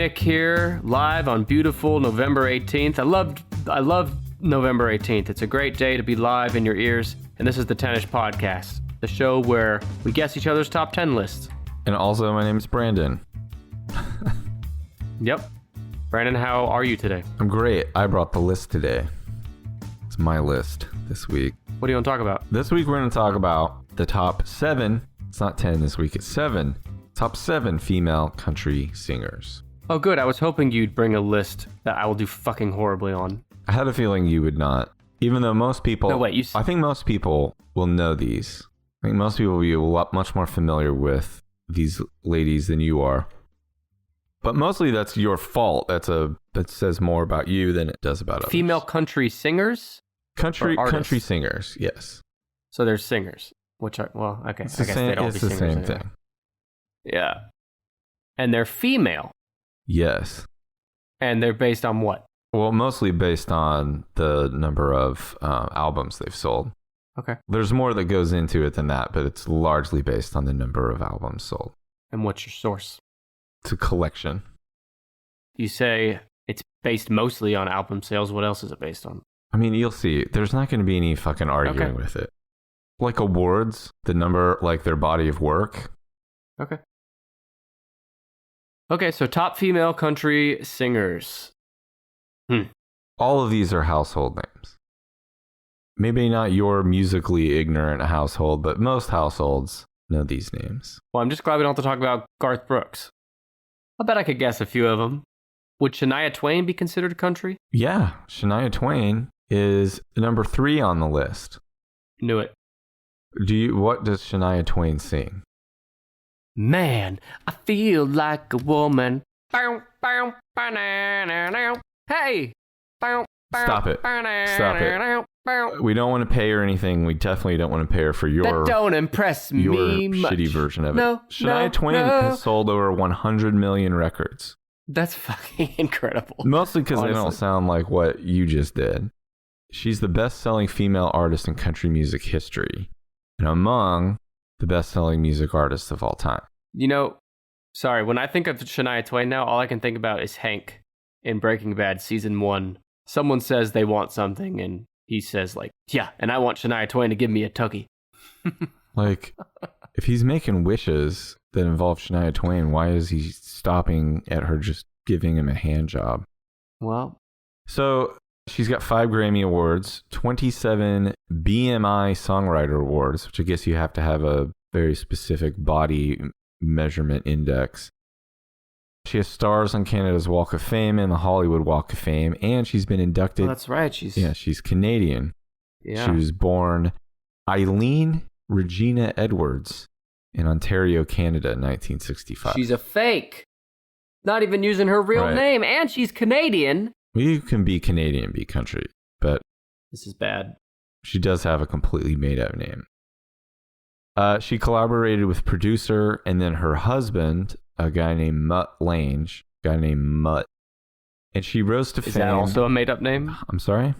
Nick here, live on beautiful November 18th. I love November 18th. It's a great day to be live in your ears, and this is the 10ish Podcast, the show where we guess each other's top 10 lists. And also, my name's Brandon. Yep. Brandon, how are you today? I'm great. I brought the list today. It's my list this week. What do you want to talk about? This week, we're going to talk about the top 7. It's not 10 this week, it's 7. Top 7 female country singers. Oh, good. I was hoping you'd bring a list that I will do fucking horribly on. I had a feeling you would not. Even though most people... No, wait, I think most people will know these. I think most people will be much more familiar with these ladies than you are. But mostly that's your fault. That says more about you than it does about others. Female country singers? Country singers, yes. So there's singers, which are, well, okay. It's the same thing. Yeah. And they're female. Yes. And they're based on what? Well, mostly based on the number of albums they've sold. Okay. There's more that goes into it than that, but it's largely based on the number of albums sold. And what's your source? It's a collection. You say it's based mostly on album sales. What else is it based on? I mean, you'll see. There's not going to be any fucking arguing with it. Like awards, the number, like their body of work. Okay. Okay, so top female country singers. All of these are household names. Maybe not your musically ignorant household, but most households know these names. Well, I'm just glad we don't have to talk about Garth Brooks. I bet I could guess a few of them. Would Shania Twain be considered country? Yeah, Shania Twain is number 3 on the list. Knew it. What does Shania Twain sing? Man, I feel like a woman. Hey! Stop it. Stop it. We don't want to pay her anything. We definitely don't want to pay her for your... That don't impress me much. Shitty version of it. No, Shania Twain has sold over 100 million records. That's fucking incredible. Mostly because they don't sound like what you just did. She's the best-selling female artist in country music history, and among the best-selling music artists of all time. You know, sorry, when I think of Shania Twain now, all I can think about is Hank in Breaking Bad season 1. Someone says they want something, and he says, like, yeah, and I want Shania Twain to give me a tuggy. Like, if he's making wishes that involve Shania Twain, why is he stopping at her just giving him a hand job? Well, so she's got 5 Grammy Awards, 27 BMI Songwriter Awards, which I guess you have to have a very specific body measurement index. She has stars on Canada's Walk of Fame and the Hollywood Walk of Fame, and she's been inducted... Oh, that's right. She's Canadian. Yeah. She was born Eileen Regina Edwards in Ontario, Canada, in 1965. She's a fake. Not even using her real name, and she's Canadian. Well, you can be Canadian, be country, but... This is bad. She does have a completely made-up name. She collaborated with producer and then her husband, a guy named Mutt Lange, and she rose to fame. Is that also a made-up name? I'm sorry?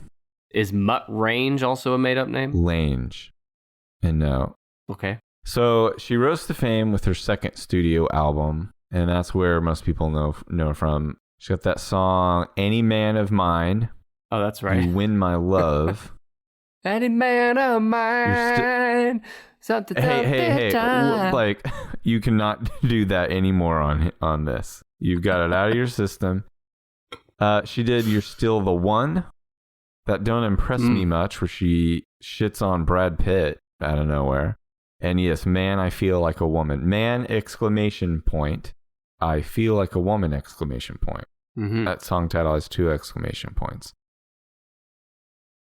Is Mutt Range also a made-up name? Lange. And no. Okay. So she rose to fame with her second studio album, and that's where most people know her from. She got that song, Any Man of Mine. Oh, that's right. You Win My Love. Any man of mine. Hey. Like, you cannot do that anymore on this. You've got it out of your system. She did You're Still the One. That don't impress me much, where she shits on Brad Pitt out of nowhere. And yes, Man, I Feel Like a Woman. Man, exclamation point. I Feel Like a Woman, exclamation point. Mm-hmm. That song title has 2 exclamation points.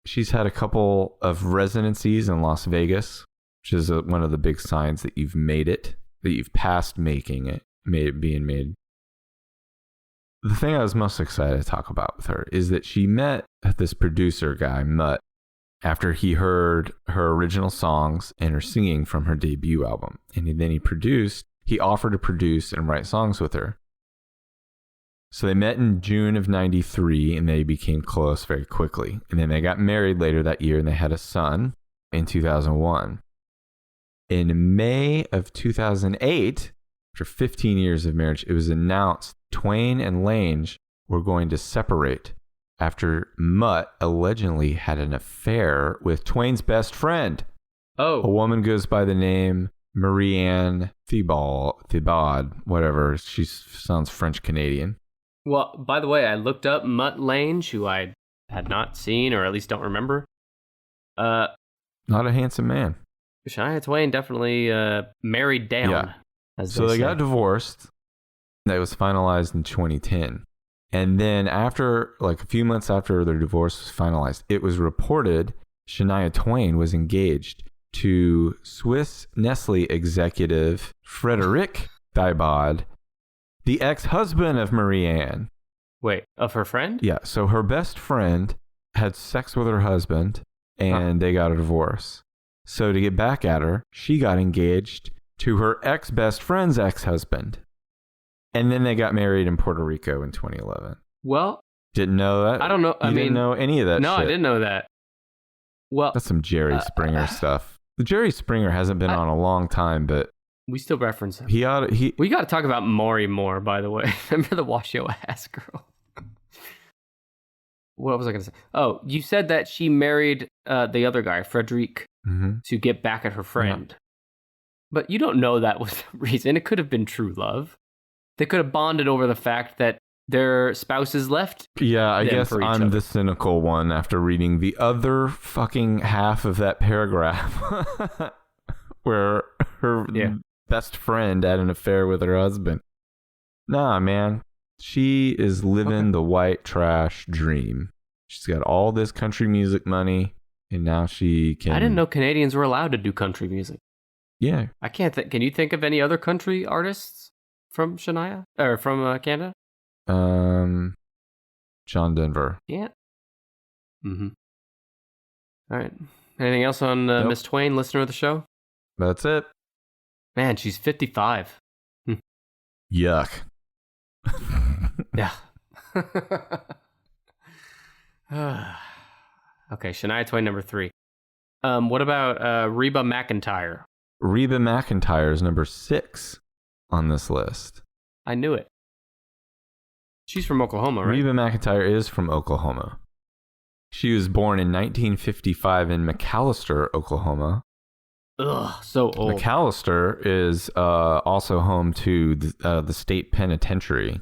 She's had a couple of residencies in Las Vegas, which is one of the big signs that you've made it, that you've passed making it, being made. The thing I was most excited to talk about with her is that she met this producer guy, Mutt, after he heard her original songs and her singing from her debut album. And then he offered to produce and write songs with her. So they met in June of 93 and they became close very quickly. And then they got married later that year and they had a son in 2001. In May of 2008, after 15 years of marriage, it was announced Twain and Lange were going to separate after Mutt allegedly had an affair with Twain's best friend. Oh. A woman goes by the name Marianne Thibaud, whatever. She sounds French-Canadian. Well, by the way, I looked up Mutt Lange, who I had not seen, or at least don't remember. Not a handsome man. Shania Twain definitely married down. Yeah. As So they say. got divorced. That was finalized in 2010. And then after, like a few months after their divorce was finalized, it was reported Shania Twain was engaged to Swiss Nestle executive Frederic Thibaud, the ex-husband of Marianne. Wait, of her friend? Yeah, so her best friend had sex with her husband, and they got a divorce. So to get back at her, she got engaged to her ex-best friend's ex-husband. And then they got married in Puerto Rico in 2011. Well, didn't know that? I don't know. You didn't know any of that no, shit? I didn't know that. Well, That's some Jerry Springer stuff. The Jerry Springer hasn't been on a long time, but we still reference him. we got to talk about Maury more, by the way. Remember the wash your ass girl? What was I going to say? Oh, you said that she married the other guy, Frederic, to get back at her friend. Yeah. But you don't know that was the reason. It could have been true love. They could have bonded over the fact that their spouses left. Yeah, I guess I'm the cynical one after reading the other fucking half of that paragraph where her best friend had an affair with her husband. Nah, man. She is living the white trash dream. She's got all this country music money, and now she can... I didn't know Canadians were allowed to do country music. Yeah. I can't think... Can you think of any other country artists from Shania? Or from Canada? John Denver. Yeah. Mm-hmm. All right. Anything else on Nope. Miss Twain, listener of the show? That's it. Man, she's 55. Yuck. Yeah. Okay, Shania Twain, number 3. What about Reba McEntire? Reba McEntire is number 6 on this list. I knew it. She's from Oklahoma, right? Reba McEntire is from Oklahoma. She was born in 1955 in McAlester, Oklahoma. Ugh, so old. McAlester is also home to the state penitentiary.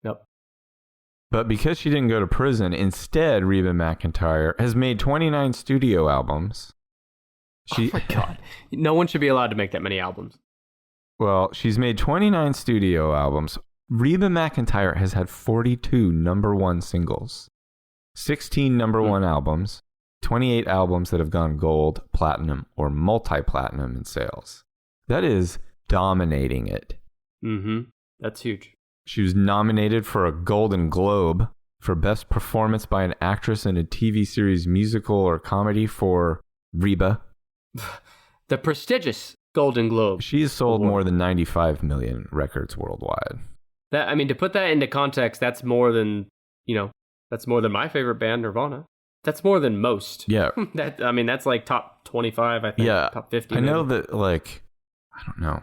Yep. But because she didn't go to prison, instead, Reba McEntire has made 29 studio albums. Oh my God. No one should be allowed to make that many albums. Well, she's made 29 studio albums. Reba McEntire has had 42 number 1 singles, 16 number 1 albums, 28 albums that have gone gold, platinum, or multi-platinum in sales. That is dominating it. Mm-hmm. That's huge. She was nominated for a Golden Globe for Best Performance by an Actress in a TV series, musical, or comedy for Reba. The prestigious Golden Globe. She has sold more than 95 million records worldwide. That, I mean, to put that into context, that's more than, that's more than my favorite band, Nirvana. That's more than most. Yeah. That's like top 25, I think. Yeah. Top 50. I know that, I don't know.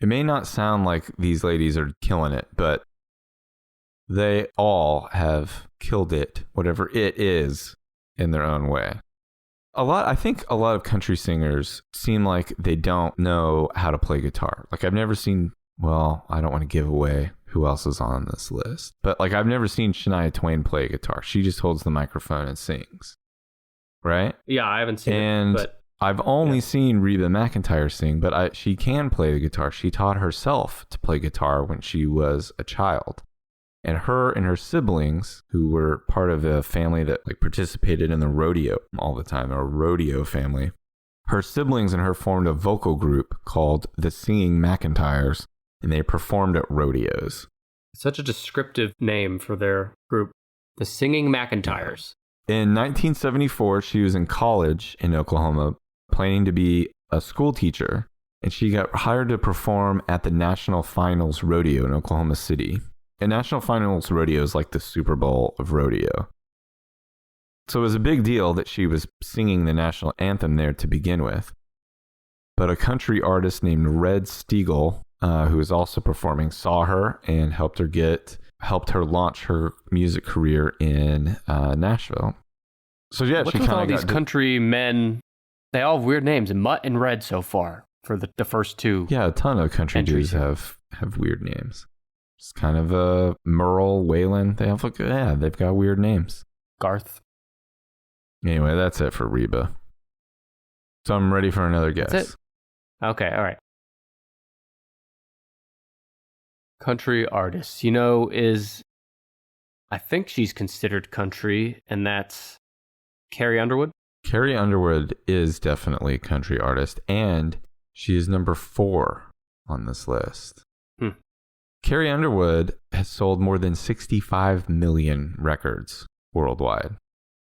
It may not sound like these ladies are killing it, but they all have killed it, whatever it is, in their own way. I think a lot of country singers seem like they don't know how to play guitar. Like, I've never seen, well, I don't want to give away who else is on this list, but I've never seen Shania Twain play guitar. She just holds the microphone and sings, right? Yeah, I haven't seen it, but I've only seen Reba McEntire sing, but she can play the guitar. She taught herself to play guitar when she was a child. And her siblings, who were part of a family that participated in the rodeo all the time, a rodeo family, her siblings and her formed a vocal group called the Singing McIntyres, and they performed at rodeos. Such a descriptive name for their group, the Singing McIntyres. In 1974, she was in college in Oklahoma, planning to be a school teacher, and she got hired to perform at the National Finals Rodeo in Oklahoma City. And National Finals Rodeo is like the Super Bowl of rodeo. So it was a big deal that she was singing the national anthem there to begin with. But a country artist named Red Steagall who is also performing, saw her and helped her launch her music career in Nashville. So yeah, What's she with kind all of these country men? They all have weird names, Mutt and Red so far for the first two. Yeah, a ton of country dudes have weird names. It's kind of a Merle, Waylon. They've got weird names. Garth. Anyway, that's it for Reba. So I'm ready for another guess. That's it. Okay, all right. Country artist. I think she's considered country, and that's Carrie Underwood. Carrie Underwood is definitely a country artist, and she is number 4 on this list. Carrie Underwood has sold more than 65 million records worldwide.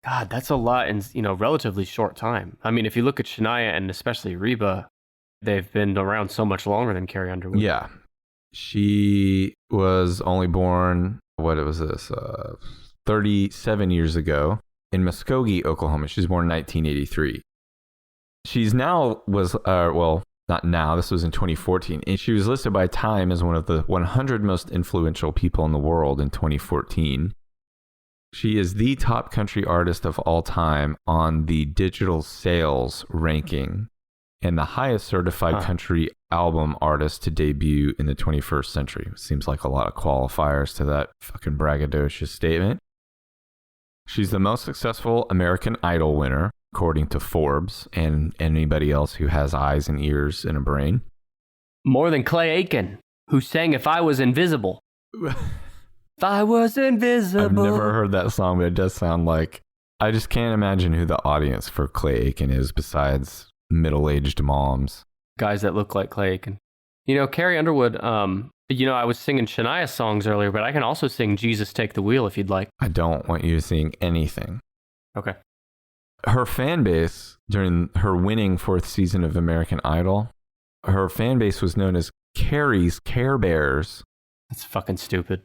God, that's a lot in relatively short time. I mean, if you look at Shania and especially Reba, they've been around so much longer than Carrie Underwood. Yeah. She was only born, 37 years ago in Muskogee, Oklahoma. She was born in 1983. She's now not now, this was in 2014. And she was listed by Time as one of the 100 most influential people in the world in 2014. She is the top country artist of all time on the digital sales ranking and the highest certified country album artist to debut in the 21st century. Seems like a lot of qualifiers to that fucking braggadocious statement. She's the most successful American Idol winner, according to Forbes and anybody else who has eyes and ears and a brain. More than Clay Aiken, who sang If I Was Invisible. If I was invisible. I've never heard that song, but it does sound like... I just can't imagine who the audience for Clay Aiken is besides middle-aged moms. Guys that look like Clay Aiken. Carrie Underwood, I was singing Shania songs earlier, but I can also sing Jesus Take the Wheel if you'd like. I don't want you to sing anything. Okay. Her fan base, during her winning 4th season of American Idol, her fan base was known as Carrie's Care Bears. That's fucking stupid.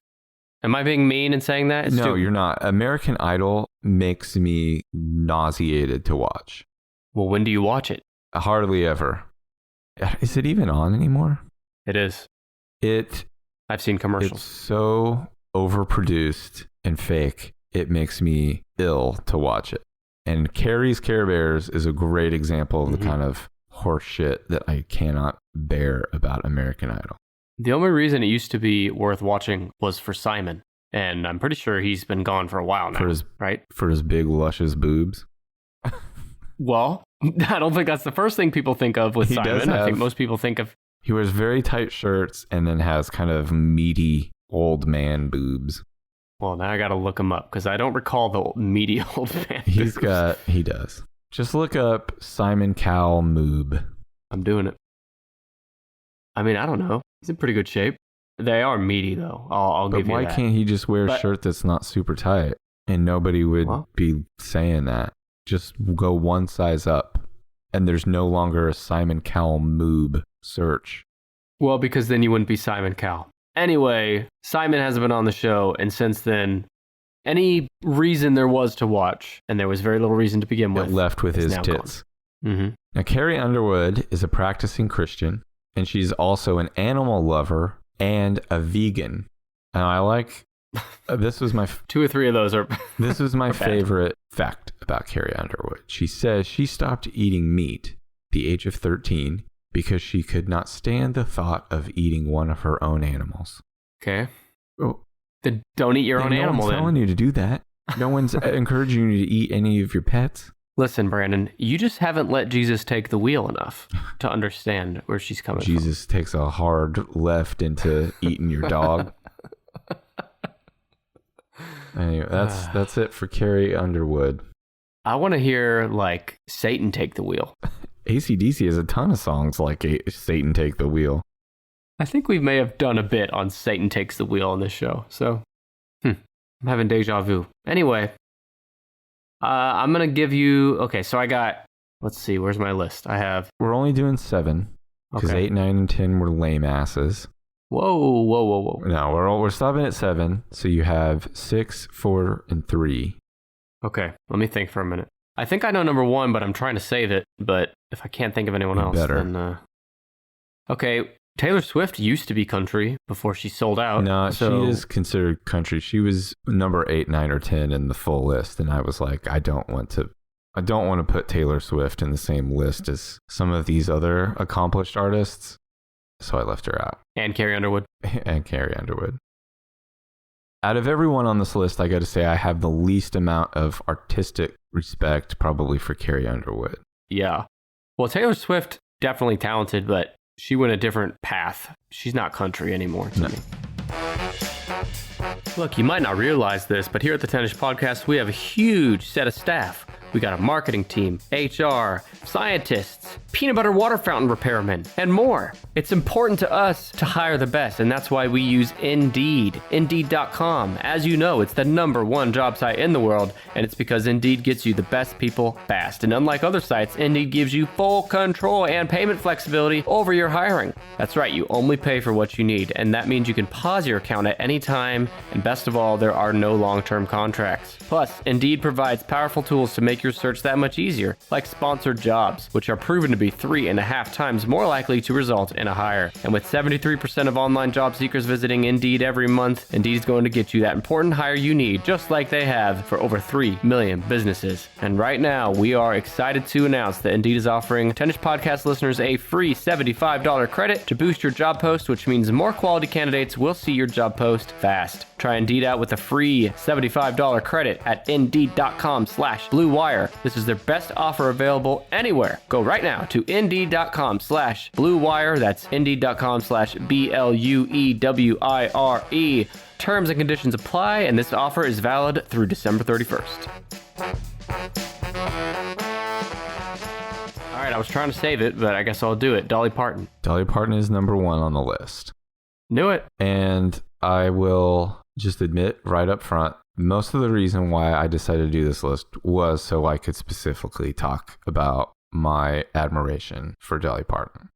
Am I being mean in saying that? No, you're not. American Idol makes me nauseated to watch. Well, when do you watch it? Hardly ever. Is it even on anymore? It is. I've seen commercials. It's so overproduced and fake, it makes me ill to watch it. And Carrie's Care Bears is a great example of the kind of horse shit that I cannot bear about American Idol. The only reason it used to be worth watching was for Simon. And I'm pretty sure he's been gone for a while now, right? For his big, luscious boobs. Well, I don't think that's the first thing people think of with Simon. I think most people think of... He wears very tight shirts and then has kind of meaty old man boobs. Well, now I got to look him up because I don't recall the meaty old man boobs. He does. Just look up Simon Cowell Moob. I'm doing it. I mean, I don't know. He's in pretty good shape. They are meaty, though. I'll give you that. But why can't he just wear a shirt that's not super tight? And nobody would be saying that. Just go one size up. And there's no longer a Simon Cowell Moob search. Well, because then you wouldn't be Simon Cowell. Anyway, Simon hasn't been on the show. And since then, any reason there was to watch, and there was very little reason to begin with, left with his tits. Mm-hmm. Now, Carrie Underwood is a practicing Christian. And she's also an animal lover and a vegan. And I like, this was my... 2 or 3 of those are... This was my favorite fact about Carrie Underwood. She says she stopped eating meat at the age of 13 because she could not stand the thought of eating one of her own animals. Okay. Oh, then don't eat your own animal, no one's telling you to do that. No one's encouraging you to eat any of your pets. Listen, Brandon, you just haven't let Jesus take the wheel enough to understand where she's coming from. Jesus takes a hard left into eating your dog. Anyway, that's it for Carrie Underwood. I want to hear, Satan take the wheel. AC/DC has a ton of songs like Satan Take the Wheel. I think we may have done a bit on Satan Takes the Wheel on this show, so I'm having deja vu. Anyway, I'm going to give you... Okay, so I got... Let's see, where's my list? We're only doing 7, because 8, 9, and 10 were lame asses. Whoa. No, we're stopping at 7, so you have 6, 4, and 3. Okay, let me think for a minute. I think I know number 1, but I'm trying to save it, but if I can't think of anyone else, then... Okay, Taylor Swift used to be country before she sold out. No, so she is considered country. She was number 8, 9, or 10 in the full list, and I was like, I don't want to put Taylor Swift in the same list as some of these other accomplished artists, so I left her out. And Carrie Underwood. And Carrie Underwood. Out of everyone on this list, I got to say I have the least amount of artistic respect probably for Carrie Underwood. Yeah. Well, Taylor Swift, definitely talented, but she went a different path. She's not country anymore to me. Look, you might not realize this, but here at the Tennis Podcast, we have a huge set of staff. We got a marketing team, HR, scientists, peanut butter water fountain repairmen, and more. It's important to us to hire the best, and that's why we use Indeed. Indeed.com. As you know, it's the #1 job site in the world, and it's because Indeed gets you the best people fast. And unlike other sites, Indeed gives you full control and payment flexibility over your hiring. That's right, you only pay for what you need, and that means you can pause your account at any time, and best of all, there are no long-term contracts. Plus, Indeed provides powerful tools to make your search that much easier, like sponsored jobs, which are proven to be 3.5 times more likely to result in a hire. And with 73% of online job seekers visiting Indeed every month, Indeed is going to get you that important hire you need, just like they have for over 3 million businesses. And right now, we are excited to announce that Indeed is offering Tennis Podcast listeners a free $75 credit to boost your job post, which means more quality candidates will see your job post fast. Try Indeed out with a free $75 credit at Indeed.com/Blue Wire. This is their best offer available anywhere. Go right now to Indeed.com/Blue Wire. That's Indeed.com/BLUEWIRE. Terms and conditions apply, and this offer is valid through December 31st. All right, I was trying to save it, but I guess I'll do it. Dolly Parton. Dolly Parton is #1 on the list. Knew it. And I will just admit right up front, most of the reason why I decided to do this list was so I could specifically talk about my admiration for Dolly Parton.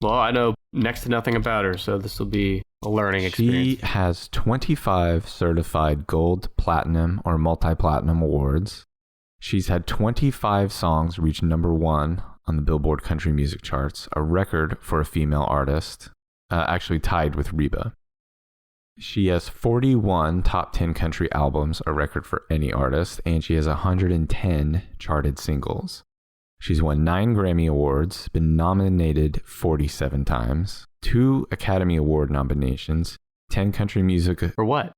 Well, I know next to nothing about her, so this will be a learning experience. She has 25 certified gold, platinum, or multi-platinum awards. She's had 25 songs reach #1 on the Billboard Country Music Charts, a record for a female artist, actually tied with Reba. She has 41 top 10 country albums, a record for any artist, and she has 110 charted singles. She's won 9 Grammy Awards, been nominated 47 times, 2 Academy Award nominations, 10 country music... For what?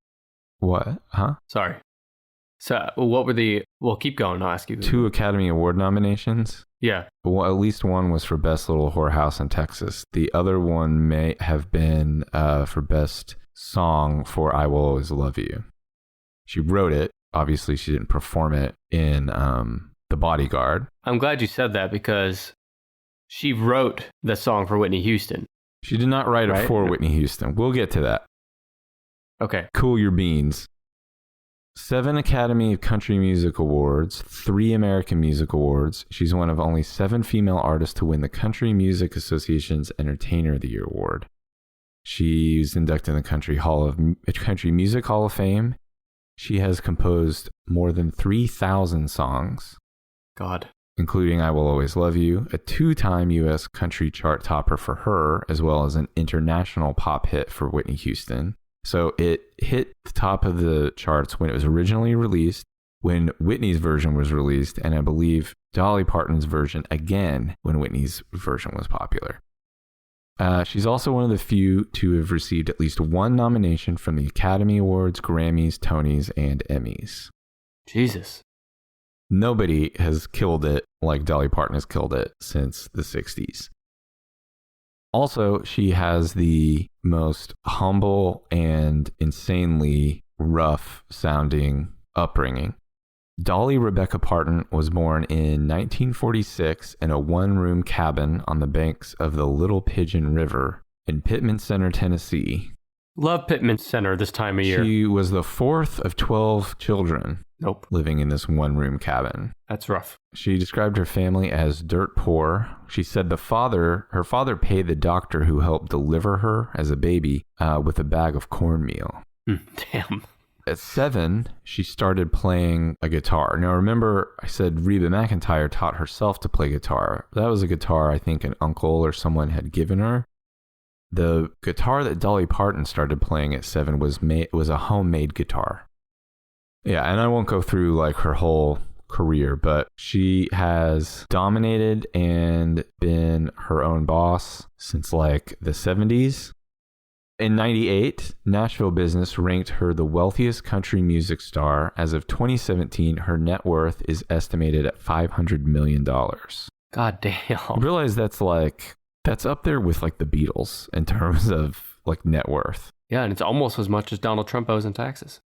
What? Huh? Sorry. So, what were the... Well, keep going. I'll ask you. 2 Academy Award nominations? Yeah. Well, at least one was for Best Little Whorehouse in Texas. The other one may have been for Best Song for I Will Always Love You. She wrote it. Obviously, she didn't perform it in The Bodyguard. I'm glad you said that because she wrote the song for Whitney Houston. She did not write it for Whitney Houston. We'll get to that. Okay. Cool your beans. 7 Academy of Country Music Awards, 3 American Music Awards. She's one of only 7 female artists to win the Country Music Association's Entertainer of the Year award. She's inducted in the Country Music Hall of Fame. She has composed more than 3,000 songs. God. Including I Will Always Love You, a 2-time U.S. country chart topper for her, as well as an international pop hit for Whitney Houston. So it hit the top of the charts when it was originally released, when Whitney's version was released, and I believe Dolly Parton's version again when Whitney's version was popular. She's also one of the few to have received at least 1 nomination from the Academy Awards, Grammys, Tonys, and Emmys. Jesus. Nobody has killed it like Dolly Parton has killed it since the 60s. Also, she has the most humble and insanely rough sounding upbringing. Dolly Rebecca Parton was born in 1946 in a 1-room cabin on the banks of the Little Pigeon River in Pittman Center, Tennessee. Love Pittman Center this time of year. She was the 4th of 12 children. Nope. Living in this 1-room cabin. That's rough. She described her family as dirt poor. She said her father paid the doctor who helped deliver her as a baby with a bag of cornmeal. Damn. At 7, she started playing a guitar. Now, remember, I said Reba McEntire taught herself to play guitar. That was a guitar I think an uncle or someone had given her. The guitar that Dolly Parton started playing at 7 was a homemade guitar. Yeah, and I won't go through like her whole career, but she has dominated and been her own boss since like the 70s. In 98, Nashville Business ranked her the wealthiest country music star. As of 2017, her net worth is estimated at $500 million. God damn. You realize that's up there with like the Beatles in terms of like net worth. Yeah, and it's almost as much as Donald Trump owes in taxes.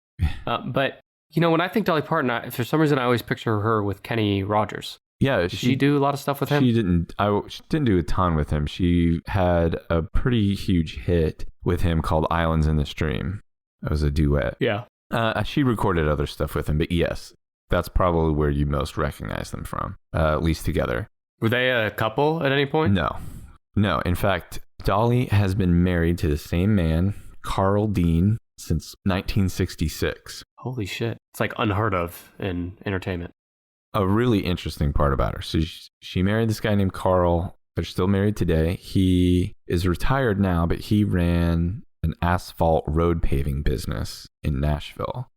But, you know, when I think Dolly Parton, for some reason I always picture her with Kenny Rogers. Yeah. Did she do a lot of stuff with him? She didn't do a ton with him. She had a pretty huge hit with him called Islands in the Stream. It was a duet. Yeah. She recorded other stuff with him, but yes, that's probably where you most recognize them from, at least together. Were they a couple at any point? No. In fact, Dolly has been married to the same man, Carl Dean, since 1966. Holy shit. It's like unheard of in entertainment. A really interesting part about her. So she married this guy named Carl. They're still married today. He is retired now, but he ran an asphalt road paving business in Nashville.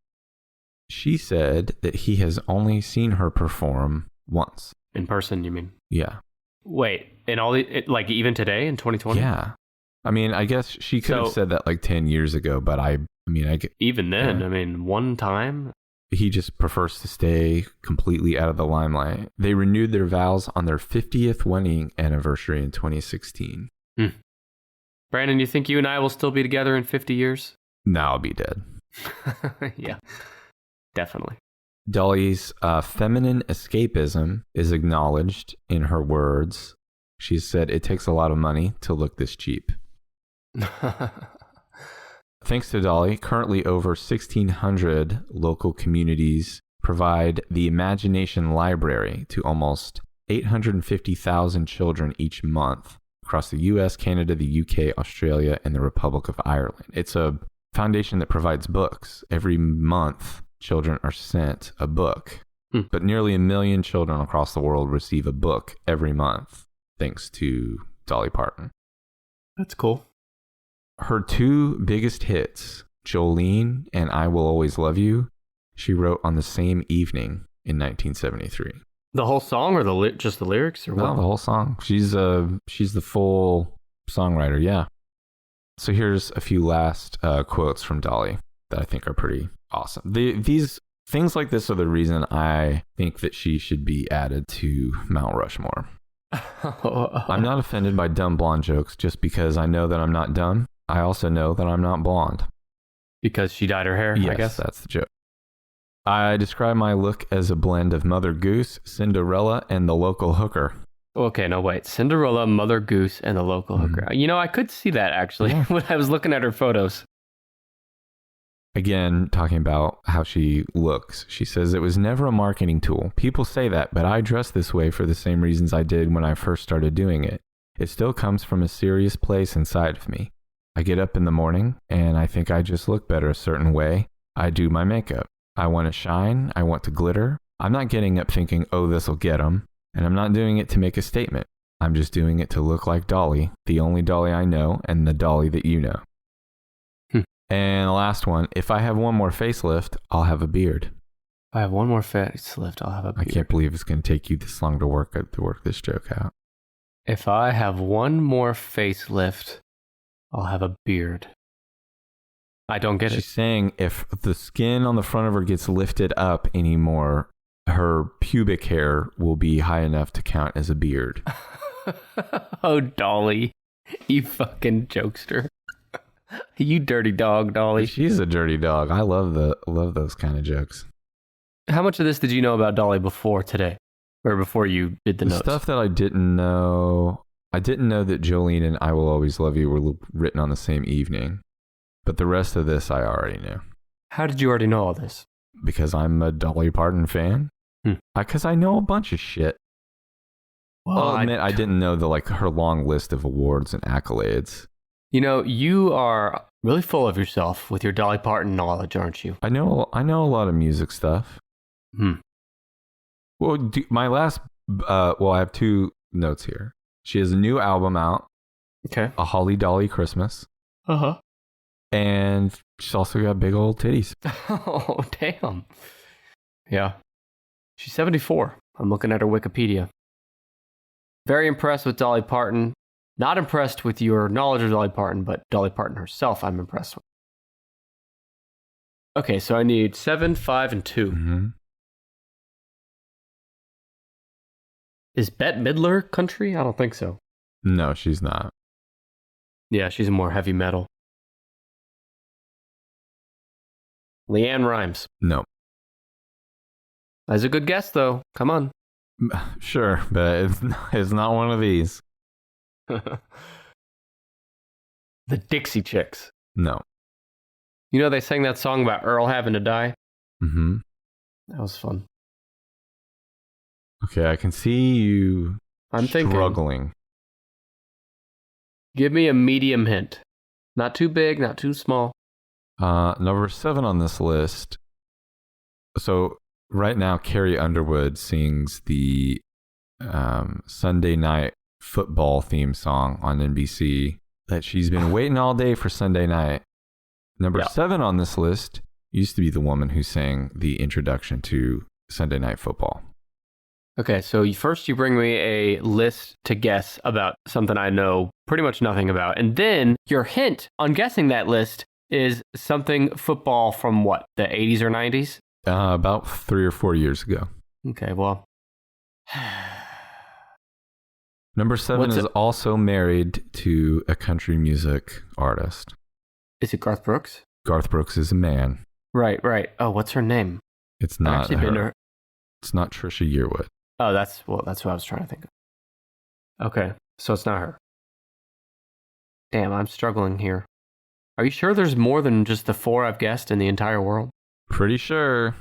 She said that he has only seen her perform once. In person, you mean? Yeah. Wait, in all like even today in 2020? Yeah. I mean, I guess she could have said that like 10 years ago, but even then, I mean, one time. He just prefers to stay completely out of the limelight. They renewed their vows on their 50th wedding anniversary in 2016. Brandon, you think you and I will still be together in 50 years? No, I'll be dead. Yeah, definitely. Dolly's feminine escapism is acknowledged in her words. She said, "It takes a lot of money to look this cheap." Thanks to Dolly, currently over 1,600 local communities provide the Imagination Library to almost 850,000 children each month across the US, Canada, the UK, Australia, and the Republic of Ireland. It's a foundation that provides books. Every month, children are sent a book, but nearly 1 million children across the world receive a book every month, thanks to Dolly Parton. That's cool. Her two biggest hits, Jolene and I Will Always Love You, she wrote on the same evening in 1973. The whole song or just the lyrics? Or what? No, the whole song. She's the full songwriter, yeah. So here's a few last quotes from Dolly that I think are pretty awesome. These things like this are the reason I think that she should be added to Mount Rushmore. I'm not offended by dumb blonde jokes just because I know that I'm not dumb. I also know that I'm not blonde. Because she dyed her hair, yes, I guess? That's the joke. I describe my look as a blend of Mother Goose, Cinderella, and the local hooker. Okay, no, wait. Cinderella, Mother Goose, and the local hooker. You know, I could see that, actually, when I was looking at her photos. Again, talking about how she looks. She says, "It was never a marketing tool. People say that, but I dress this way for the same reasons I did when I first started doing it. It still comes from a serious place inside of me. I get up in the morning, and I think I just look better a certain way. I do my makeup. I want to shine. I want to glitter. I'm not getting up thinking, oh, this'll get 'em. And I'm not doing it to make a statement. I'm just doing it to look like Dolly, the only Dolly I know, and the Dolly that you know." And the last one, "If I have one more facelift, I'll have a beard." If I have one more facelift, I'll have a beard. I can't believe it's going to take you this long to work this joke out. If I have one more facelift, I'll have a beard. I don't get it. She's saying if the skin on the front of her gets lifted up anymore, her pubic hair will be high enough to count as a beard. Oh, Dolly, you fucking jokester. You dirty dog, Dolly. She's a dirty dog. I love those kind of jokes. How much of this did you know about Dolly before today? Or before you did the notes? Stuff that I didn't know. I didn't know that Jolene and I Will Always Love You were written on the same evening. But the rest of this I already knew. How did you already know all this? Because I'm a Dolly Parton fan. Because I know a bunch of shit. Well, I'll admit I didn't know her long list of awards and accolades. You know, you are really full of yourself with your Dolly Parton knowledge, aren't you? I know a lot of music stuff. Well, my last, I have two notes here. She has a new album out. Okay. A Holly Dolly Christmas. Uh-huh. And she's also got big old titties. Oh, damn. Yeah. She's 74. I'm looking at her Wikipedia. Very impressed with Dolly Parton. Not impressed with your knowledge of Dolly Parton, but Dolly Parton herself I'm impressed with. Okay, so I need 7, 5, and 2. Mm-hmm. Is Bette Midler country? I don't think so. No, she's not. Yeah, she's more heavy metal. Leanne Rimes. No. That's a good guess, though. Come on. Sure, but it's not one of these. The Dixie Chicks. No. You know, they sang that song about Earl having to die? Mm-hmm. That was fun. Okay, I can see you struggling. Give me a medium hint. Not too big, not too small. Number 7 on this list. So right now, Carrie Underwood sings the Sunday night football theme song on NBC that she's been waiting all day for Sunday night. Number 7 on this list used to be the woman who sang the introduction to Sunday Night Football. Okay, so first you bring me a list to guess about something I know pretty much nothing about. And then your hint on guessing that list is something football from what, the 80s or 90s? About 3 or 4 years ago. Okay, well. Number 7 is also married to a country music artist. Is it Garth Brooks? Garth Brooks is a man. Right. Oh, what's her name? It's not her. It's not Trisha Yearwood. Oh, that's what I was trying to think of. Okay, so it's not her. Damn, I'm struggling here. Are you sure there's more than just the 4 I've guessed in the entire world? Pretty sure.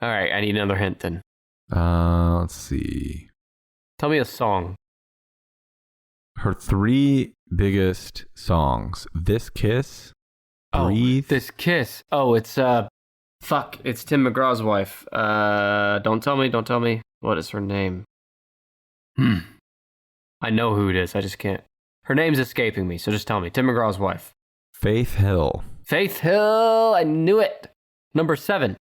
All right, I need another hint then. Let's see. Tell me a song. Her 3 biggest songs: This Kiss, Breathe. This Kiss. Oh, it's it's Tim McGraw's wife. Don't tell me. What is her name? I know who it is. I just can't. Her name's escaping me, so just tell me. Tim McGraw's wife. Faith Hill. Faith Hill. I knew it. Number 7.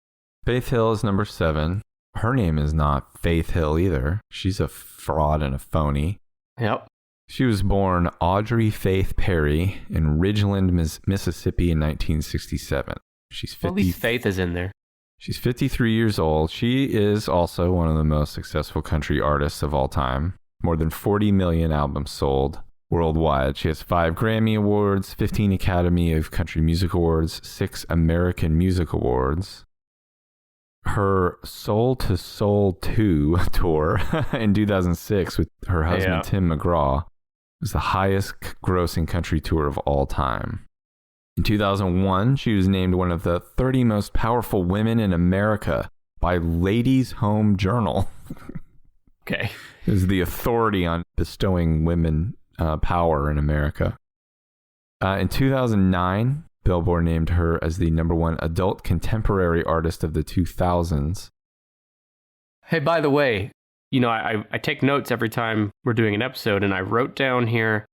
Faith Hill is number 7. Her name is not Faith Hill either. She's a fraud and a phony. Yep. She was born Audrey Faith Perry in Ridgeland, Mississippi in 1967. She's 50. At least Faith is in there. She's 53 years old. She is also one of the most successful country artists of all time. More than 40 million albums sold worldwide. She has 5 Grammy Awards, 15 Academy of Country Music Awards, 6 American Music Awards. Her Soul to Soul 2 tour in 2006 with her husband Tim McGraw was the highest grossing country tour of all time. In 2001, she was named one of the 30 most powerful women in America by Ladies' Home Journal. Okay. It is the authority on bestowing women power in America. In 2009, Billboard named her as the #1 adult contemporary artist of the 2000s. Hey, by the way, you know, I take notes every time we're doing an episode, and I wrote down here,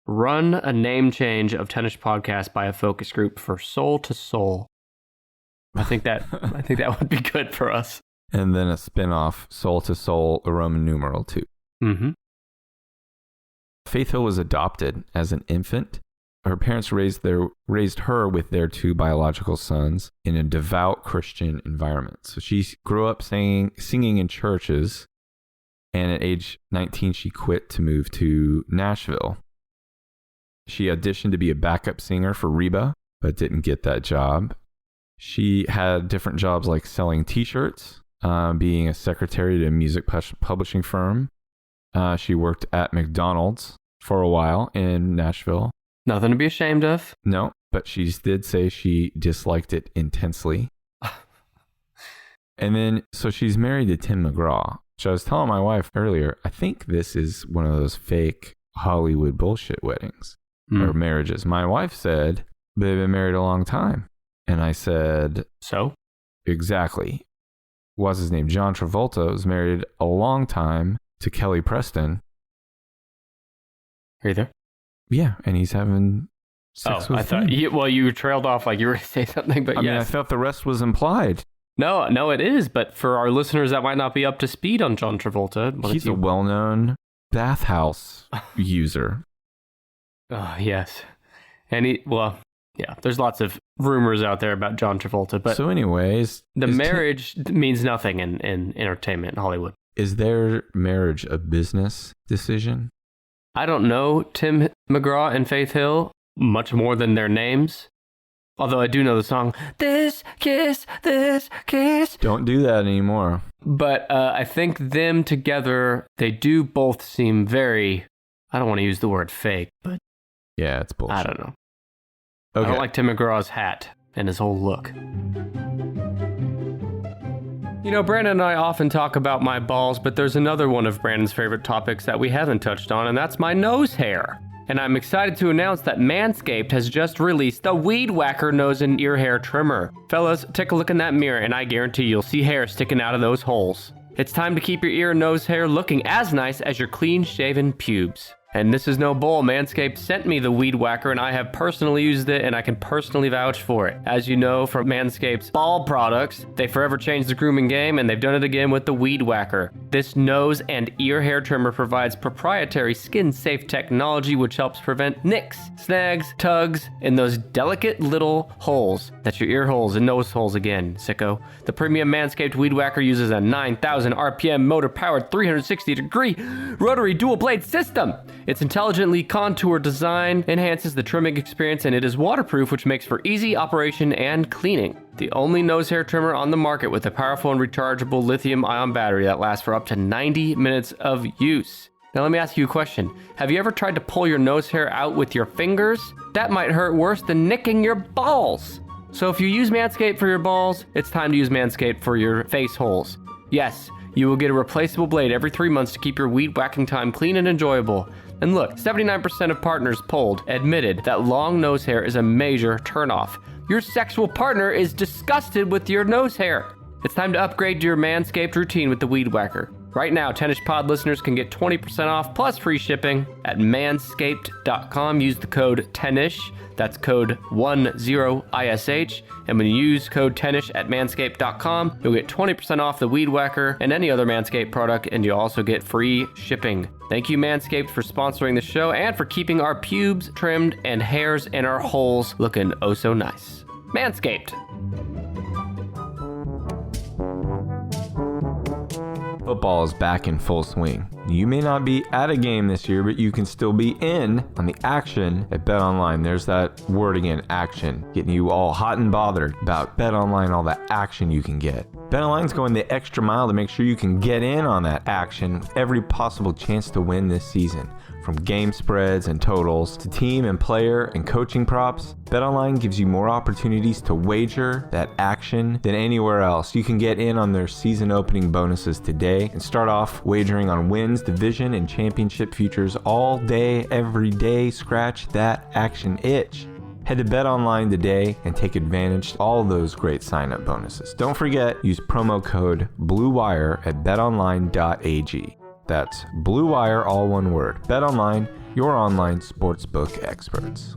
run a name change of Tennis Podcast by a focus group for Soul to Soul. I think that would be good for us. And then a spin-off, Soul to Soul, a Roman numeral 2. Mm-hmm. Faith Hill was adopted as an infant. Her parents raised her with their 2 biological sons in a devout Christian environment. So she grew up singing in churches, and at age 19, she quit to move to Nashville. She auditioned to be a backup singer for Reba, but didn't get that job. She had different jobs like selling T-shirts, being a secretary to a music publishing firm. She worked at McDonald's for a while in Nashville. Nothing to be ashamed of. No, but she did say she disliked it intensely. And then, so she's married to Tim McGraw, which I was telling my wife earlier, I think this is one of those fake Hollywood bullshit weddings or marriages. My wife said they've been married a long time. And I said, so? Exactly. What's his name? John Travolta was married a long time to Kelly Preston. Are you there? Yeah, and he's having sex with I thought you trailed off like you were going to say something, but I mean, I thought the rest was implied. No, it is. But for our listeners that might not be up to speed on John Travolta, he's a well-known bathhouse user. Oh, yes. And there's lots of rumors out there about John Travolta. But so anyways, the marriage means nothing in entertainment in Hollywood. Is their marriage a business decision? I don't know Tim McGraw and Faith Hill much more than their names. Although I do know the song, This Kiss. Don't do that anymore. But I think them together, they do both seem very, I don't want to use the word fake, but yeah, it's bullshit. I don't know. Okay. I don't like Tim McGraw's hat and his whole look. You know, Brandon and I often talk about my balls, but there's another one of Brandon's favorite topics that we haven't touched on, and that's my nose hair. And I'm excited to announce that Manscaped has just released the Weed Whacker Nose and Ear Hair Trimmer. Fellas, take a look in that mirror and I guarantee you'll see hair sticking out of those holes. It's time to keep your ear and nose hair looking as nice as your clean-shaven pubes. And this is no bull. Manscaped sent me the Weed Whacker and I have personally used it and I can personally vouch for it. As you know from Manscaped's ball products, they forever changed the grooming game and they've done it again with the Weed Whacker. This nose and ear hair trimmer provides proprietary skin-safe technology which helps prevent nicks, snags, tugs, and those delicate little holes. That's your ear holes and nose holes again, sicko. The premium Manscaped Weed Whacker uses a 9,000 RPM motor-powered 360-degree rotary dual-blade system. Its intelligently contoured design enhances the trimming experience and it is waterproof, which makes for easy operation and cleaning. The only nose hair trimmer on the market with a powerful and rechargeable lithium-ion battery that lasts for up to 90 minutes of use. Now let me ask you a question. Have you ever tried to pull your nose hair out with your fingers? That might hurt worse than nicking your balls. So if you use Manscaped for your balls, it's time to use Manscaped for your face holes. Yes, you will get a replaceable blade every 3 months to keep your weed whacking time clean and enjoyable. And look, 79% of partners polled admitted that long nose hair is a major turnoff. Your sexual partner is disgusted with your nose hair. It's time to upgrade to your Manscaped routine with the Weed Whacker. Right now, Tennis Pod listeners can get 20% off plus free shipping at manscaped.com. Use the code TENNISH. That's code 10ISH. And when you use code TENNISH at manscaped.com, you'll get 20% off the Weed Whacker and any other Manscaped product, and you'll also get free shipping. Thank you, Manscaped, for sponsoring the show and for keeping our pubes trimmed and hairs in our holes looking oh so nice. Manscaped. Football is back in full swing. You may not be at a game this year, but you can still be in on the action at BetOnline. There's that word again, action, getting you all hot and bothered about BetOnline, all that action you can get. BetOnline's going the extra mile to make sure you can get in on that action with every possible chance to win this season. From game spreads and totals to team and player and coaching props, BetOnline gives you more opportunities to wager that action than anywhere else. You can get in on their season opening bonuses today and start off wagering on wins, division, and championship futures all day, every day. Scratch that action itch. Head to BetOnline today and take advantage of all those great sign-up bonuses. Don't forget, use promo code BLUEWIRE at betonline.ag. That's Blue Wire, all one word. BetOnline, your online sportsbook experts.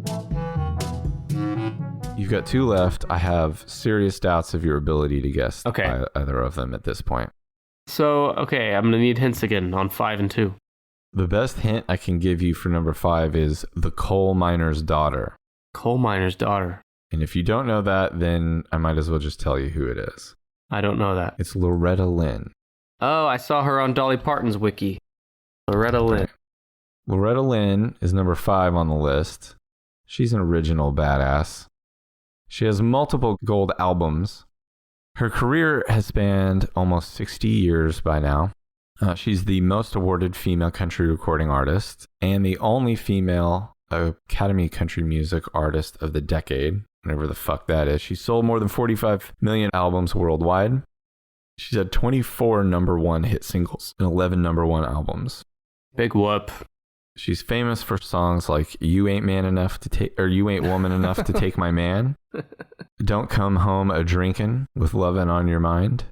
You've got two left. I have serious doubts of your ability to guess either of them at this point. So, okay, I'm going to need hints again on 5 and 2. The best hint I can give you for number 5 is the coal miner's daughter. Coal miner's daughter. And if you don't know that, then I might as well just tell you who it is. I don't know that. It's Loretta Lynn. Oh, I saw her on Dolly Parton's wiki. Loretta Lynn. Right. Loretta Lynn is number 5 on the list. She's an original badass. She has multiple gold albums. Her career has spanned almost 60 years by now. She's the most awarded female country recording artist and the only female Academy Country Music Artist of the Decade, whatever the fuck that is. She sold more than 45 million albums worldwide. She's had 24 number one hit singles and 11 number one albums. Big whoop. She's famous for songs like You Ain't Man Enough to Take, or You Ain't Woman Enough to Take My Man. Don't Come Home a Drinkin' with Lovin' on Your Mind.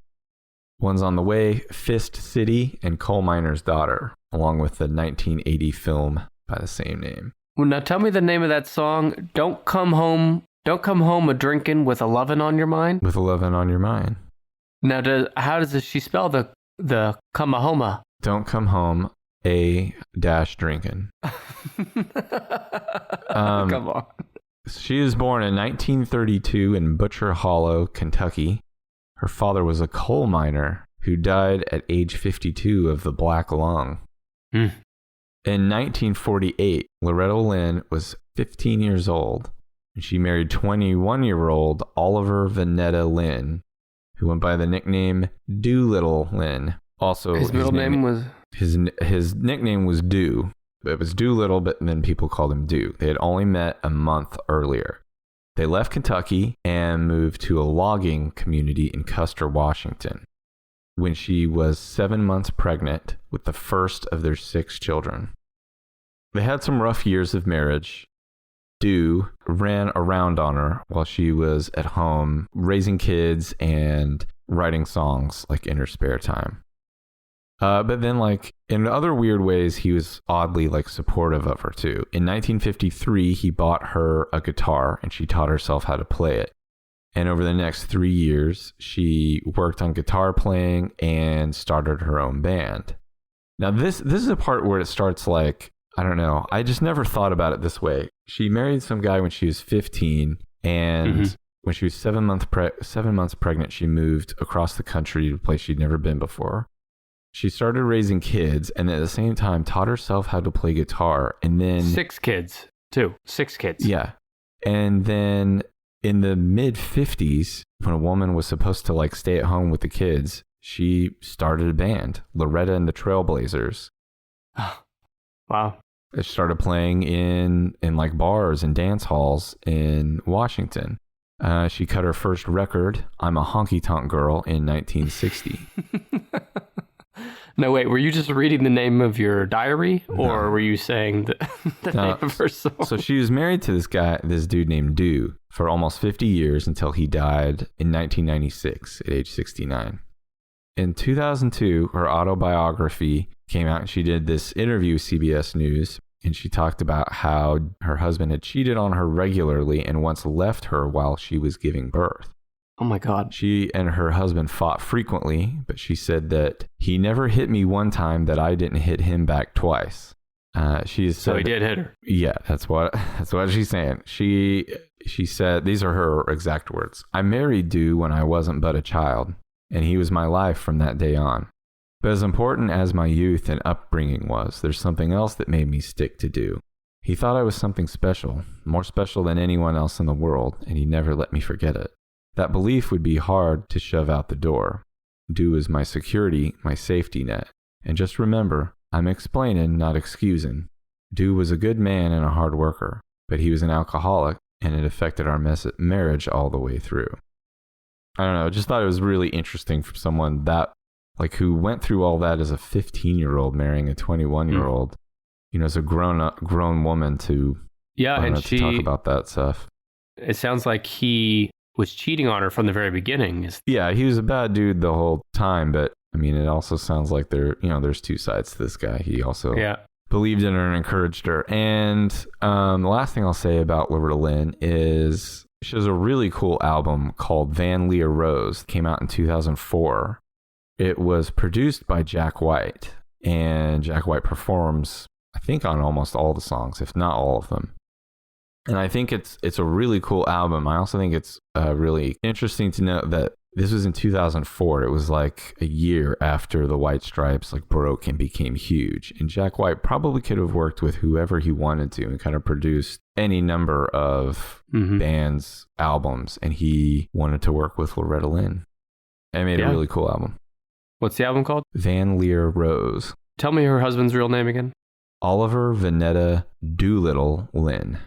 One's on the Way, Fist City, and Coal Miner's Daughter, along with the 1980 film by the same name. Well, now tell me the name of that song. Don't come home a drinking with a lovin' on your mind. With a lovin' on your mind. Now, how does she spell the Kamahoma? Don't come home a dash drinking. Come on. She was born in 1932 in Butcher Hollow, Kentucky. Her father was a coal miner who died at age 52 of the black lung. Hmm. In 1948, Loretta Lynn was 15 years old, and she married 21-year-old Oliver Vanetta Lynn, who went by the nickname Doolittle Lynn. Also, his middle name was... His nickname was Do. It was Doolittle, but then people called him Do. They had only met a month earlier. They left Kentucky and moved to a logging community in Custer, Washington, when she was 7 months pregnant with the first of their 6 children. They had some rough years of marriage. Do ran around on her while she was at home raising kids and writing songs like in her spare time. But then, like, in other weird ways, he was oddly, like, supportive of her, too. In 1953, he bought her a guitar, and she taught herself how to play it. And over the next 3 years, she worked on guitar playing and started her own band. Now, this is a part where it starts, like, I don't know. I just never thought about it this way. She married some guy when she was 15, and when she was 7 months pregnant, she moved across the country to a place she'd never been before. She started raising kids and at the same time taught herself how to play guitar. And then 6 kids, too. 6 kids. Yeah. And then in the mid-50s, when a woman was supposed to like stay at home with the kids, she started a band, Loretta and the Trailblazers. Wow. She started playing in like bars and dance halls in Washington. She cut her first record, I'm a Honky Tonk Girl, in 1960. No, wait, were you just reading the name of your diary, or were you saying the name of her song? So she was married to this dude named Do, for almost 50 years until he died in 1996 at age 69. In 2002, her autobiography came out, and she did this interview with CBS News, and she talked about how her husband had cheated on her regularly and once left her while she was giving birth. Oh my God. She and her husband fought frequently, but she said that he never hit me one time that I didn't hit him back twice. So he did hit her. Yeah, that's what she's saying. She said, these are her exact words. I married Du when I wasn't but a child, and he was my life from that day on. But as important as my youth and upbringing was, there's something else that made me stick to Du. He thought I was something special, more special than anyone else in the world, and he never let me forget it. That belief would be hard to shove out the door. Du is my security, my safety net. And just remember, I'm explaining, not excusing. Du was a good man and a hard worker, but he was an alcoholic, and it affected our marriage all the way through. I don't know, just thought it was really interesting for someone that, like, who went through all that as a 15-year-old marrying a 21-year-old, you know, as a grown woman to, to talk about that stuff. It sounds like he was cheating on her from the very beginning. Yeah, he was a bad dude the whole time, but I mean, it also sounds like there's 2 sides to this guy. He also believed in her and encouraged her. And the last thing I'll say about Loretta Lynn is she has a really cool album called Van Lear Rose. It came out in 2004. It was produced by Jack White, and Jack White performs, I think, on almost all the songs, if not all of them. And I think it's a really cool album. I also think it's really interesting to note that this was in 2004. It was like a year after the White Stripes like broke and became huge. And Jack White probably could have worked with whoever he wanted to and kind of produced any number of bands' albums. And he wanted to work with Loretta Lynn. And made a really cool album. What's the album called? Van Lear Rose. Tell me her husband's real name again. Oliver Vanetta Doolittle Lynn.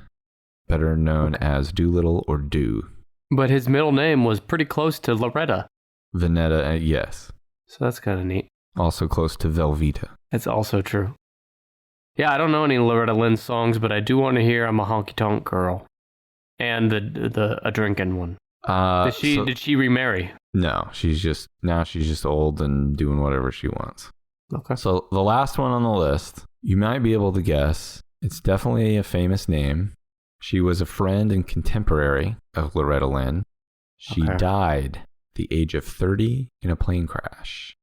Better known as Doolittle or Do. But his middle name was pretty close to Loretta. Vanetta, yes. So that's kind of neat. Also close to Velveeta. That's also true. Yeah, I don't know any Loretta Lynn songs, but I do want to hear I'm a Honky Tonk Girl. And the a drinking one. Did she remarry? No, she's just old and doing whatever she wants. Okay. So the last one on the list, you might be able to guess. It's definitely a famous name. She was a friend and contemporary of Loretta Lynn. She died at the age of 30 in a plane crash.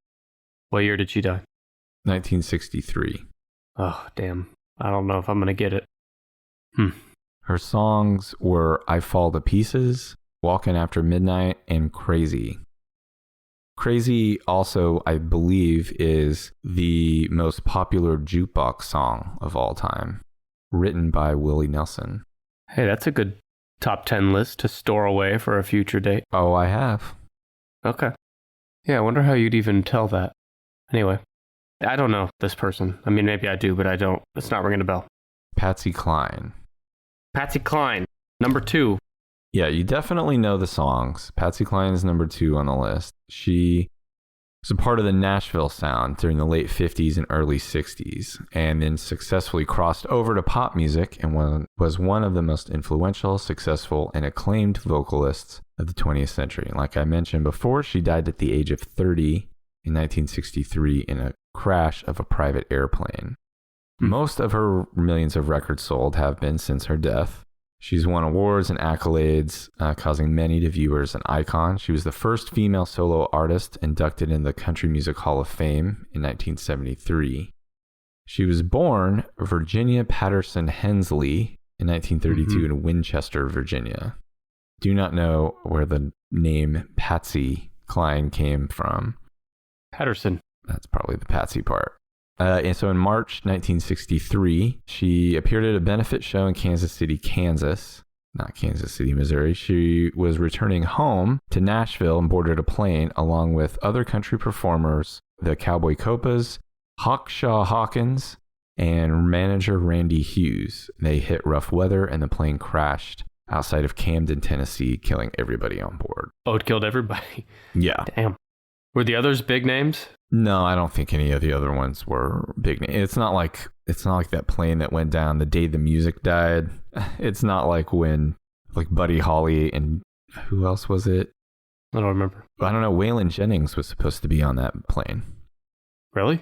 What year did she die? 1963. Oh, damn. I don't know if I'm going to get it. Her songs were I Fall to Pieces, Walking After Midnight, and Crazy. Crazy also, I believe, is the most popular jukebox song of all time, written by Willie Nelson. Hey, that's a good top 10 list to store away for a future date. Oh, I have. Okay. Yeah, I wonder how you'd even tell that. Anyway, I don't know this person. I mean, maybe I do, but I don't. It's not ringing a bell. Patsy Cline. Patsy Cline, number 2. Yeah, you definitely know the songs. Patsy Cline is number 2 on the list. She was a part of the Nashville sound during the late 50s and early 60s, and then successfully crossed over to pop music and was one of the most influential, successful, and acclaimed vocalists of the 20th century. Like I mentioned before, she died at the age of 30 in 1963 in a crash of a private airplane. Most of her millions of records sold have been since her death. She's won awards and accolades, causing many to view her as an icon. She was the first female solo artist inducted in the Country Music Hall of Fame in 1973. She was born Virginia Patterson Hensley in 1932 in Winchester, Virginia. Do not know where the name Patsy Cline came from. Patterson. That's probably the Patsy part. And so in March 1963, she appeared at a benefit show in Kansas City, Kansas, not Kansas City, Missouri. She was returning home to Nashville and boarded a plane along with other country performers, the Cowboy Copas, Hawkshaw Hawkins, and manager Randy Hughes. They hit rough weather and the plane crashed outside of Camden, Tennessee, killing everybody on board. Oh, it killed everybody. Yeah. Damn. Were the others big names? No, I don't think any of the other ones were big names. It's not like that plane that went down the day the music died. It's not like when Buddy Holly and who else was it? I don't remember. I don't know. Waylon Jennings was supposed to be on that plane. Really?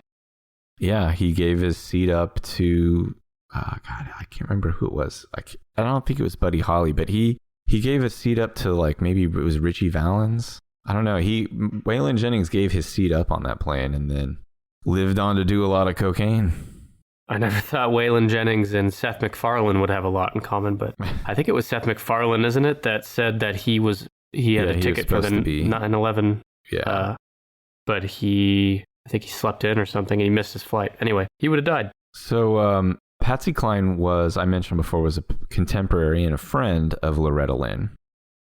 Yeah, he gave his seat up to God, I can't remember who it was. I don't think it was Buddy Holly, but he gave his seat up to maybe it was Richie Valens. I don't know. Waylon Jennings gave his seat up on that plane and then lived on to do a lot of cocaine. I never thought Waylon Jennings and Seth MacFarlane would have a lot in common, but I think it was Seth MacFarlane, isn't it, that said that he had a ticket for the 9/11. Yeah. But I think he slept in or something and he missed his flight. Anyway, he would have died. So Patsy Cline I mentioned before, was a contemporary and a friend of Loretta Lynn.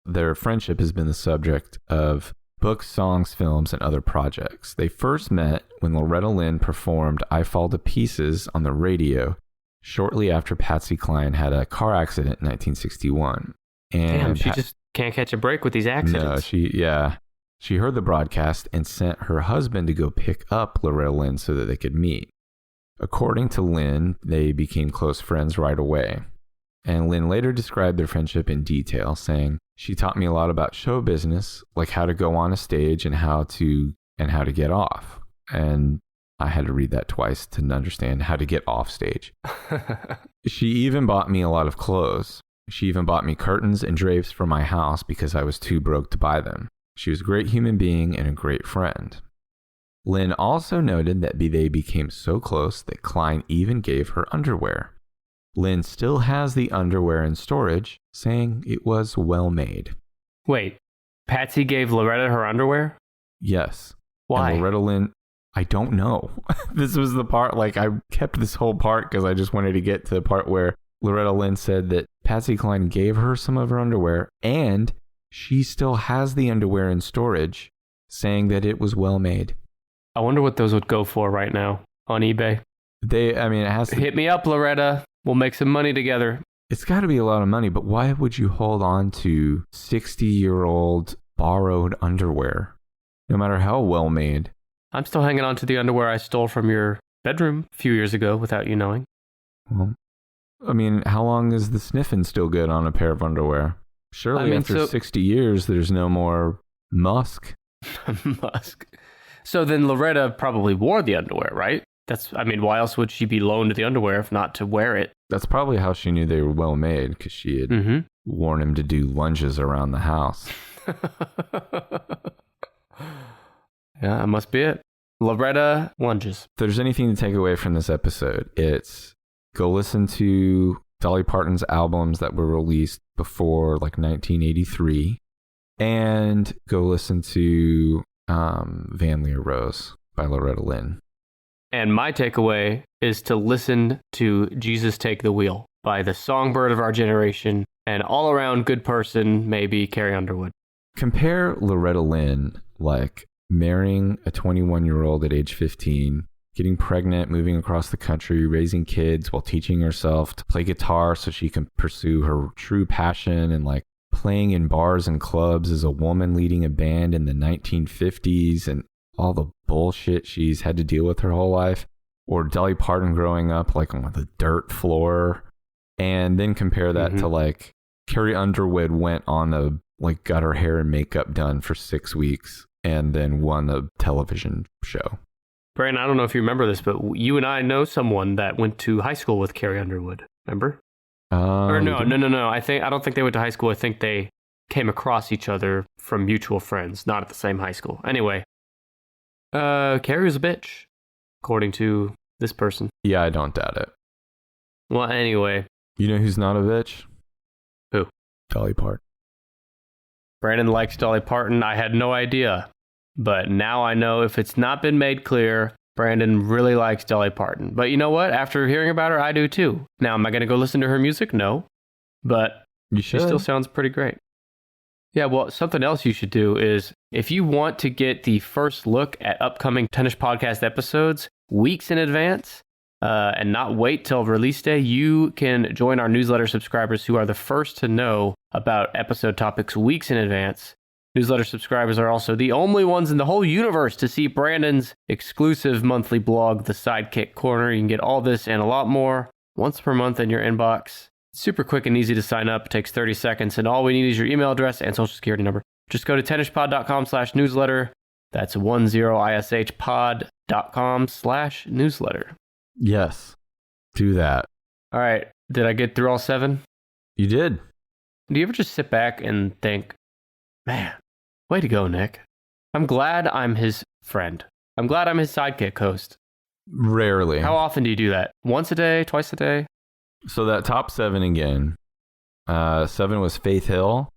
Their friendship has been the subject of books, songs, films, and other projects. They first met when Loretta Lynn performed I Fall to Pieces on the radio shortly after Patsy Cline had a car accident in 1961. And damn, she just can't catch a break with these accidents. No, she heard the broadcast and sent her husband to go pick up Loretta Lynn so that they could meet. According to Lynn, they became close friends right away. And Lynn later described their friendship in detail, saying, "She taught me a lot about show business, like how to go on a stage and how to get off." And I had to read that twice to understand how to get off stage. She even bought me a lot of clothes. She even bought me curtains and drapes for my house because I was too broke to buy them. She was a great human being and a great friend. Lynn also noted that they became so close that Cline even gave her underwear. Lynn still has the underwear in storage, saying it was well made. Wait, Patsy gave Loretta her underwear? Yes. Why? And Loretta Lynn, I don't know. This was the part, I kept this whole part because I just wanted to get to the part where Loretta Lynn said that Patsy Cline gave her some of her underwear and she still has the underwear in storage, saying that it was well made. I wonder what those would go for right now on eBay. It has to... Hit me up, Loretta. We'll make some money together. It's got to be a lot of money, but why would you hold on to 60-year-old borrowed underwear, no matter how well made? I'm still hanging on to the underwear I stole from your bedroom a few years ago without you knowing. Well, how long is the sniffing still good on a pair of underwear? Surely after 60 years, there's no more musk. Musk. So then Loretta probably wore the underwear, right? Why else would she be loaned the underwear if not to wear it? That's probably how she knew they were well made, because she had worn him to do lunges around the house. Yeah, that must be it. Loretta lunges. If there's anything to take away from this episode, it's go listen to Dolly Parton's albums that were released before like 1983, and go listen to Van Leer Rose by Loretta Lynn. And my takeaway is to listen to Jesus Take the Wheel by the songbird of our generation and all-around good person, maybe Carrie Underwood. Compare Loretta Lynn, like marrying a 21-year-old at age 15, getting pregnant, moving across the country, raising kids while teaching herself to play guitar so she can pursue her true passion, and like playing in bars and clubs as a woman leading a band in the 1950s, and all the bullshit she's had to deal with her whole life. Or Dolly Parton growing up like on the dirt floor. And then compare that to like Carrie Underwood went on got her hair and makeup done for 6 weeks and then won a television show. Brandon, I don't know if you remember this, but you and I know someone that went to high school with Carrie Underwood. Remember? Or no. I don't think they went to high school. I think they came across each other from mutual friends, not at the same high school. Anyway, Carrie was a bitch, according to this person. Yeah, I don't doubt it. Well, anyway. You know who's not a bitch? Who? Dolly Parton. Brandon likes Dolly Parton. I had no idea. But now I know, if it's not been made clear, Brandon really likes Dolly Parton. But you know what? After hearing about her, I do too. Now, am I going to go listen to her music? No. But she still sounds pretty great. Yeah, well, something else you should do is, if you want to get the first look at upcoming Tennis Podcast episodes weeks in advance, and not wait till release day, you can join our newsletter subscribers who are the first to know about episode topics weeks in advance. Newsletter subscribers are also the only ones in the whole universe to see Brandon's exclusive monthly blog, The Sidekick Corner. You can get all this and a lot more once per month in your inbox. Super quick and easy to sign up. It takes 30 seconds, and all we need is your email address and social security number. Just go to tennispod.com/newsletter. That's 10ishpod.com/newsletter. Yes, do that. All right. Did I get through all 7? You did. Do you ever just sit back and think, man, way to go, Nick. I'm glad I'm his friend. I'm glad I'm his sidekick host. Rarely. How often do you do that? Once a day? Twice a day? So that top 7 again. 7 was Faith Hill.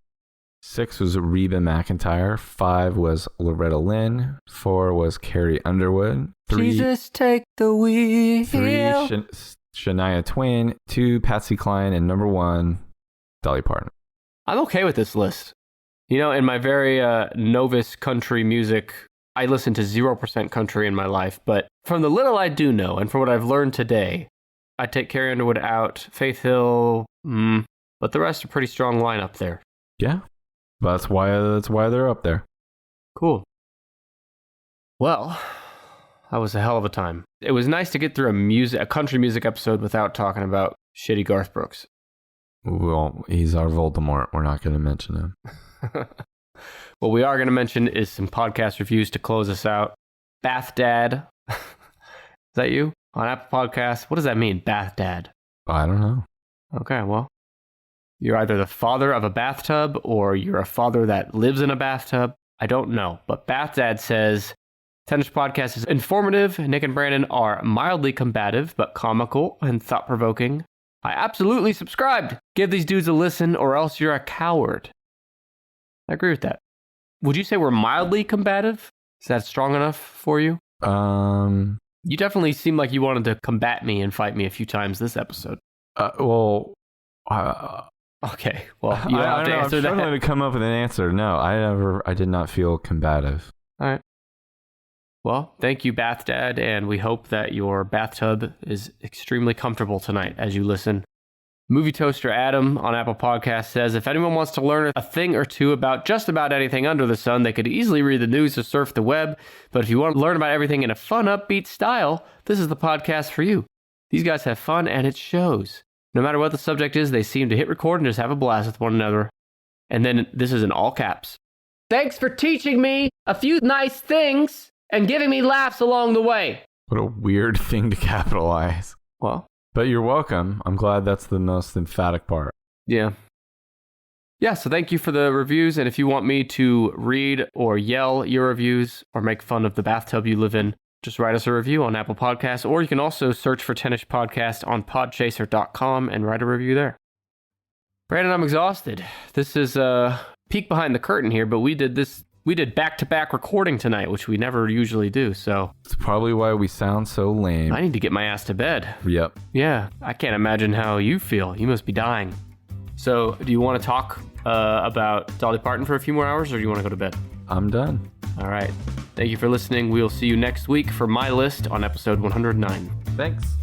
6 was Reba McEntire. 5 was Loretta Lynn. 4 was Carrie Underwood. 3, Jesus, take the wheel. 3 Shania Twain. 2 Patsy Cline. And number 1, Dolly Parton. I'm okay with this list. You know, in my very novice country music, I listen to 0% country in my life. But from the little I do know, and from what I've learned today, I take Carrie Underwood out. Faith Hill, but the rest are pretty strong lineup there. Yeah. That's why they're up there. Cool. Well, that was a hell of a time. It was nice to get through a country music episode without talking about shitty Garth Brooks. Well, he's our Voldemort. We're not going to mention him. What we are going to mention is some podcast reviews to close us out. Bath Dad. Is that you? On Apple Podcasts. What does that mean, Bath Dad? I don't know. Okay, well. You're either the father of a bathtub or you're a father that lives in a bathtub. I don't know. But Bath Dad says, Tennis Podcast is informative. Nick and Brandon are mildly combative, but comical and thought-provoking. I absolutely subscribed. Give these dudes a listen or else you're a coward. I agree with that. Would you say we're mildly combative? Is that strong enough for you? You definitely seem like you wanted to combat me and fight me a few times this episode. Okay, well, you don't have to answer that. I'm struggling to come up with an answer. No, I did not feel combative. All right. Well, thank you, Bath Dad, and we hope that your bathtub is extremely comfortable tonight as you listen. Movie Toaster Adam on Apple Podcasts says, if anyone wants to learn a thing or two about just about anything under the sun, they could easily read the news or surf the web. But if you want to learn about everything in a fun, upbeat style, this is the podcast for you. These guys have fun, and it shows. No matter what the subject is, they seem to hit record and just have a blast with one another. And then this is in all caps. Thanks for teaching me a few nice things and giving me laughs along the way. What a weird thing to capitalize. Well, But you're welcome. I'm glad that's the most emphatic part. Yeah. Yeah, so thank you for the reviews. And if you want me to read or yell your reviews or make fun of the bathtub you live in, just write us a review on Apple Podcasts. Or you can also search for Tennis Podcast on podchaser.com and write a review there. Brandon, I'm exhausted. This is a peek behind the curtain here, but we did back-to-back recording tonight, which we never usually do, so... It's probably why we sound so lame. I need to get my ass to bed. Yep. Yeah, I can't imagine how you feel. You must be dying. So, do you want to talk about Dolly Parton for a few more hours, or do you want to go to bed? I'm done. All right. Thank you for listening. We'll see you next week for my list on episode 109. Thanks.